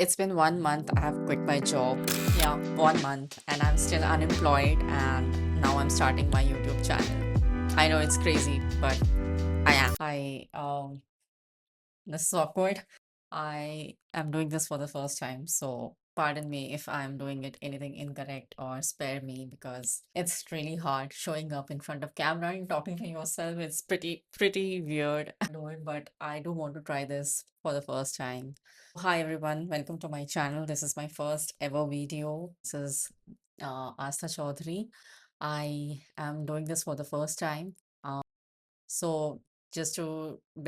It's been 1 month. I have quit my job. Yeah, 1 month, and I'm still unemployed. And now I'm starting my YouTube channel. I know it's crazy, but I am. This is awkward. I am doing this for the first time, so pardon me if I'm doing it anything incorrect or spare me because it's really hard showing up in front of camera and talking to yourself. It's pretty weird. Do it, but I do want to try this for the first time. Hi everyone, welcome to my channel. This is my first ever video. This is Astha Chaudhary. I am doing this for the first time. So, just to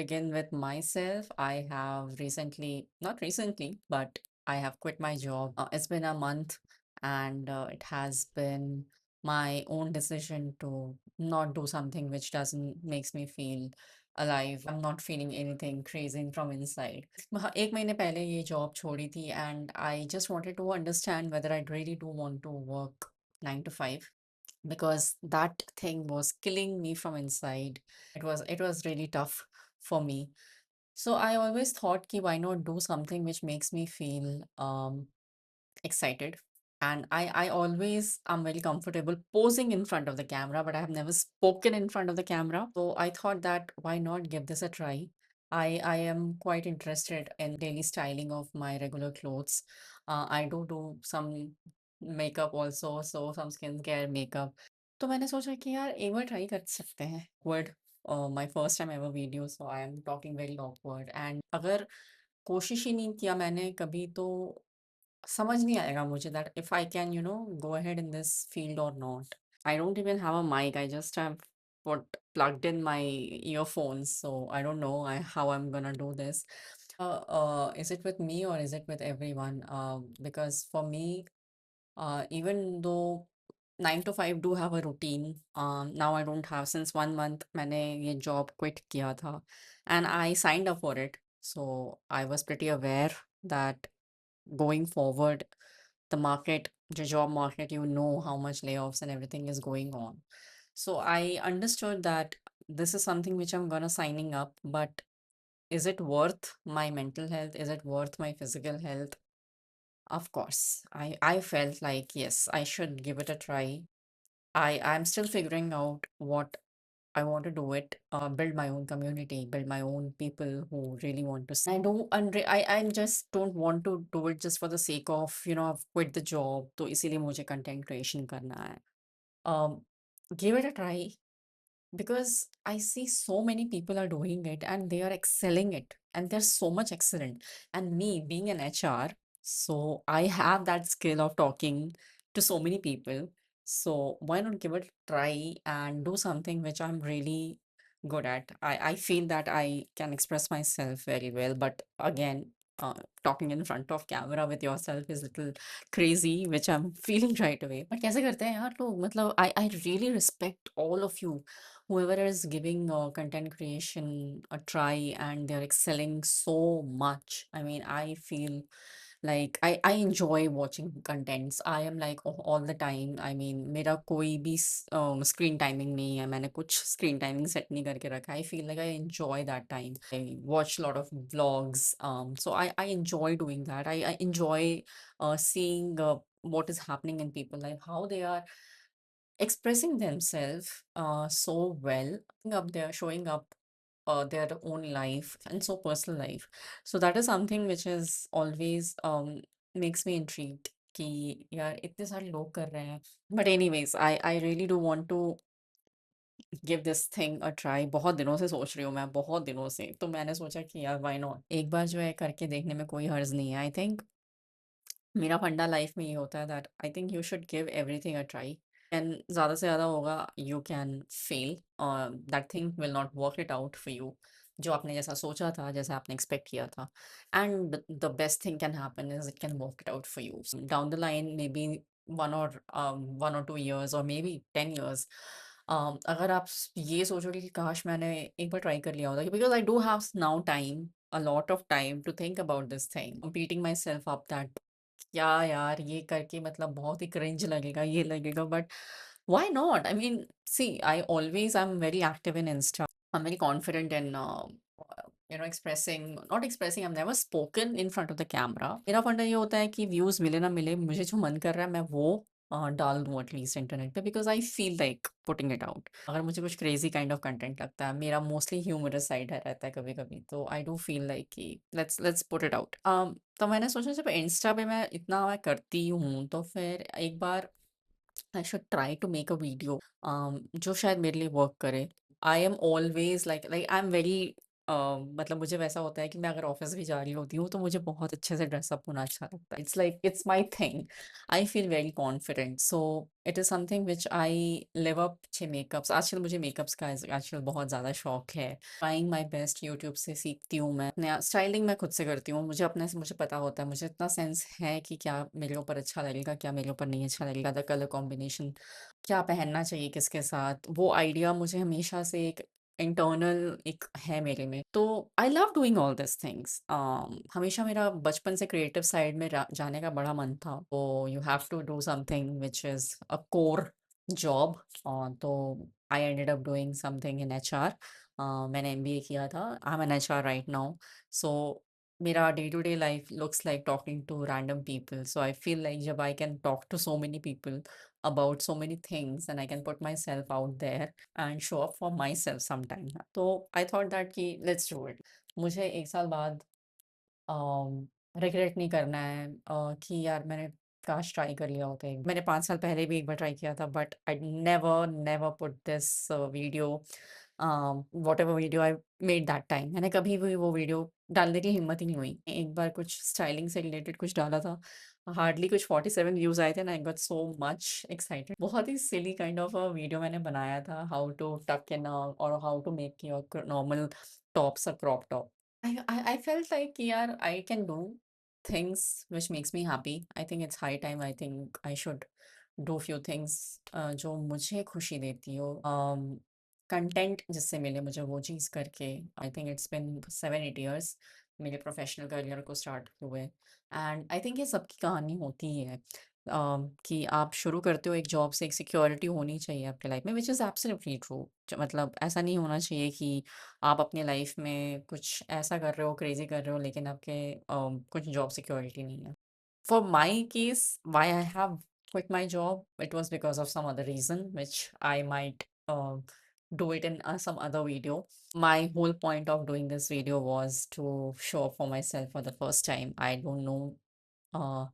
begin with myself, I have recently, not recently, but I have quit my job. It's been a month, and it has been my own decision to not do something which doesn't makes me feel alive. I'm not feeling anything crazy from inside. एक महीने पहले ये job छोड़ी थी, and I just wanted to understand whether I really do want to work 9 to 5 because that thing was killing me from inside. It was really tough for me. So I always thought ki why not do something which makes me feel excited. And I always am very comfortable posing in front of the camera, but I have never spoken in front of the camera. So I thought that why not give this a try. I am quite interested in daily styling of my regular clothes. I do some makeup also, so some skincare makeup. तो मैंने सोचा कि यार एक बार try कर सकते हैं word my first time ever video so I am talking very awkward and अगर कोशिश ही नहीं किया मैंने कभी तो समझ नहीं आएगा मुझे that if I can go ahead in this field और not I don't even have a mic I just have what plugged in my earphones so I don't know how I'm gonna do this is it with me or is it with everyone because for me even though 9 to 5 do have a routine, now I don't have since 1 month. मैंने ये job quit किया था, and I signed up for it. So I was pretty aware that going forward, the market, the job market, you know how much layoffs and everything is going on. So I understood that this is something which I'm gonna signing up, but is it worth my mental health? Is it worth my physical health? Of course, I felt like yes, I should give it a try. I'm still figuring out what I want to do it, build my own community, build my own people who really want to. I don't, I just don't want to do it just for the sake of, I've quit the job, तो इसीलिए मुझे content creation करना है. Um, give it a try because I see so many people are doing it and they are excelling it and they're so much excellent. And me being an HR, so I have that skill of talking to so many people. So why not give it a try and do something which I'm really good at? I feel that I can express myself very well, but again, talking in front of camera with yourself is a little crazy, which I'm feeling right away. But कैसे करते हैं यार लोग मतलब I really respect all of you whoever is giving content creation a try and they're excelling so much. I mean, I feel like I enjoy watching contents. I am like all the time. I mean, मेरा कोई भी screen timing नहीं है. मैंने कुछ screen timing set नहीं करके रखा. I feel like I enjoy that time. I watch a lot of vlogs. So I enjoy doing that. I enjoy seeing what is happening in people life, how they are expressing themselves so well up there showing up their own life and so personal life, so that is something which is always makes me intrigued कि यार इतने सारे लोग कर रहे हैं. But anyways, I really do want to give this thing a try. बहुत दिनों से सोच रही हूँ मैं, बहुत दिनों से, तो मैंने सोचा कि यार why not एक बार जो है करके देखने में कोई हर्ज नहीं है. I think मेरा फंडा लाइफ में ये होता है that I think you should give everything a try and ज़्यादा से ज़्यादा होगा you can fail that thing will not work it out for you जो आपने जैसा सोचा था जैसा आपने एक्सपेक्ट किया था and the best thing can happen is it can work it out for you down the line may be 1 or 2 years और मे बी 10 years. अगर आप ये सोचोगे कि काश मैंने एक बार ट्राई कर लिया होता because I do have now time a lot of time to think about this thing. I'm beating myself up that क्या यार ये करके मतलब बहुत ही क्रिंज लगेगा ये लगेगा but why not? I mean, see, I always I'm very active in Insta. I'm very confident in expressing not expressing, I have never spoken in front of the camera. मेरा फंडा ये होता है कि व्यूज मिले ना मिले, मुझे जो मन कर रहा है मैं वो डाल दूं एटलीस्ट इंटरनेट पे, because I feel like putting it out. अगर मुझे कुछ क्रेजी काइंड ऑफ कंटेंट लगता है, मेरा मोस्टली ह्यूमरस साइड है रहता है कभी कभी, तो आई डू फील लाइक कि लेट्स पुट इट आउट। तो मैंने सोचा जब इंस्टा पे मैं करती हूँ, तो फिर एक बार I should try to make a video जो शायद मेरे लिए वर्क करे। I am always like I am very मतलब मुझे वैसा होता है कि मैं अगर ऑफिस भी जा रही होती हूँ तो मुझे बहुत अच्छे से ड्रेसअप होना अच्छा लगता है। It's like it's my thing. I feel very confident, so it is something which I live up. अच्छे मेकअप्स, आजकल मुझे मेकअप्स का आजकल बहुत ज़्यादा शौक है। ट्राइंग माई बेस्ट, यूट्यूब से सीखती हूँ मैं। नया स्टाइलिंग मैं खुद से करती हूँ, मुझे अपने से मुझे पता होता है, मुझे इतना सेंस है कि क्या मेरे ऊपर अच्छा लगेगा, क्या मेरे ऊपर नहीं अच्छा लगेगा, द कलर कॉम्बिनेशन, क्या पहनना चाहिए किसके साथ, वो आइडिया मुझे हमेशा से एक इंटरनल एक है मेरे में। तो I love doing all this things. हमेशा मेरा बचपन से क्रिएटिव साइड में जाने का बड़ा मन था। तो you have to do something which is a core job. तो I ended up doing something in HR. मैंने एमबीए किया था, I am in HR right now. So मेरा day to day life looks like talking to random people, so I feel like जब I can talk to so many people about so many things and I can put myself out there and show up for myself sometime. तो I thought that कि let's do it. मुझे एक साल बाद regret नहीं करना है कि यार मैंने काश ट्राई कर लिया होता है। मैंने 5 साल पहले भी एक बार ट्राई किया था, but I never never put this video, what ever video I made that time, मैंने कभी भी वो वीडियो डालने की हिम्मत ही नहीं हुई। एक बार कुछ स्टाइलिंग से रिलेटेड कुछ डाला था, हार्डली कुछ 47 व्यूज आए थे ना, I got so much excited. बहुत ही silly kind of a video मैंने बनाया था, हाउ टू टक इन और how to make your normal tops a crop top. I felt like yeah, I can do things which makes me happy. I think it's high time. I think I should do few things जो मुझे खुशी देती हो। Content जिससे मिले मुझे वो चीज़ करके। I think it's been 7 8 years मेरे प्रोफेशनल करियर को स्टार्ट हुए, एंड आई थिंक ये सबकी कहानी होती ही है। कि आप शुरू करते हो एक जॉब से, एक सिक्योरिटी होनी चाहिए आपके लाइफ में, विच इज़ एब्सोल्युटली ट्रू। मतलब ऐसा नहीं होना चाहिए कि आप अपनी लाइफ में कुछ ऐसा कर रहे हो, क्रेजी कर रहे हो, लेकिन आपके कुछ जॉब सिक्योरिटी नहीं है। For my case, why I have quit my job, it was because of some other reason, which I might do it in some other video. My whole point of doing this video was to show up for myself for the first time. I don't know uh,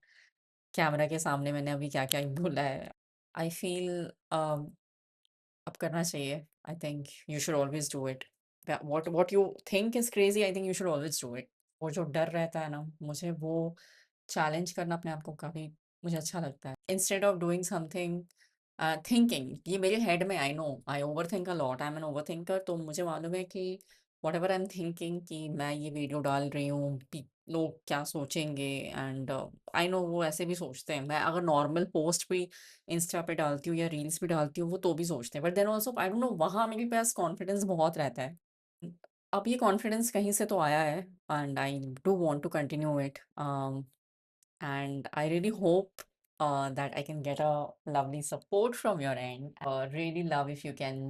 camera के सामने मैंने अभी क्या-क्या बोला है। I feel अब करना चाहिए। I think you should always do it. What you think is crazy, I think you should always do it. वो जो डर रहता है ना, मुझे वो चैलेंज करना अपने आप को काफ़ी मुझे अच्छा लगता है। Instead of doing something thinking, ये मेरे हेड में, I know I overthink a lot, I am an overthinker. तो मुझे मालूम है कि whatever I am thinking कि मैं ये वीडियो डाल रही हूँ, लोग क्या सोचेंगे, एंड आई नो वो ऐसे भी सोचते हैं। मैं अगर नॉर्मल पोस्ट भी इंस्टा पे डालती हूँ या रील्स भी डालती हूँ, वो तो भी सोचते हैं, but then also I don't know, वहाँ मेरे पास कॉन्फिडेंस बहुत रहता है। अब ये कॉन्फिडेंस कहीं से तो आया है, and I do want to continue it. And I really hope that I can get a lovely support from your end. Really love if you can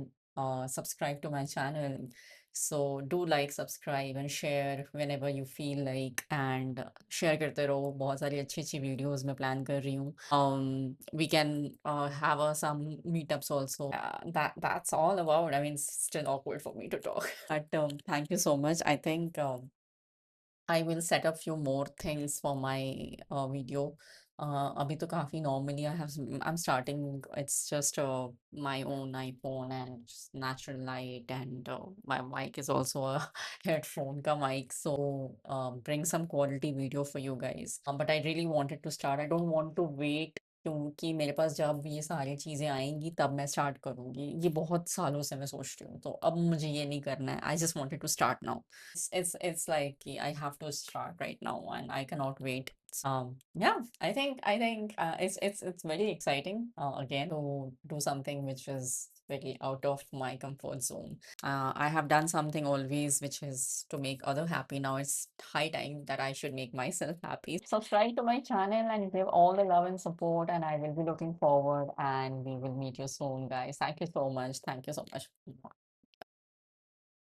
subscribe to my channel. So do like, subscribe and share whenever you feel like, and share करते रहो। बहुत सारी अच्छी अच्छी videos मैं plan कर रही हूँ। We can have some meetups also. That's all about. I mean, it's still awkward for me to talk. But thank you so much. I think I will set up few more things for my video. अभी तो काफ़ी normally I'm starting, it's just my own iPhone and just natural light, and my mic is also a headphone ka mic, so bring some quality video for you guys. But I really wanted to start. I don't want to wait क्योंकि मेरे पास जब ये सारी चीज़ें आएँगी तब मैं start करूँगी। ये बहुत सालों से मैं सोच रही हूँ, तो अब मुझे ये नहीं करना है। I just wanted to start now. It's like I have to start right now and I cannot wait. Yeah, I think it's very exciting again to do something which is very out of my comfort zone. I have done something always which is to make other happy. Now it's high time that I should make myself happy. Subscribe to my channel and give all the love and support, and I will be looking forward, and we will meet you soon, guys. Thank you so much. Thank you so much.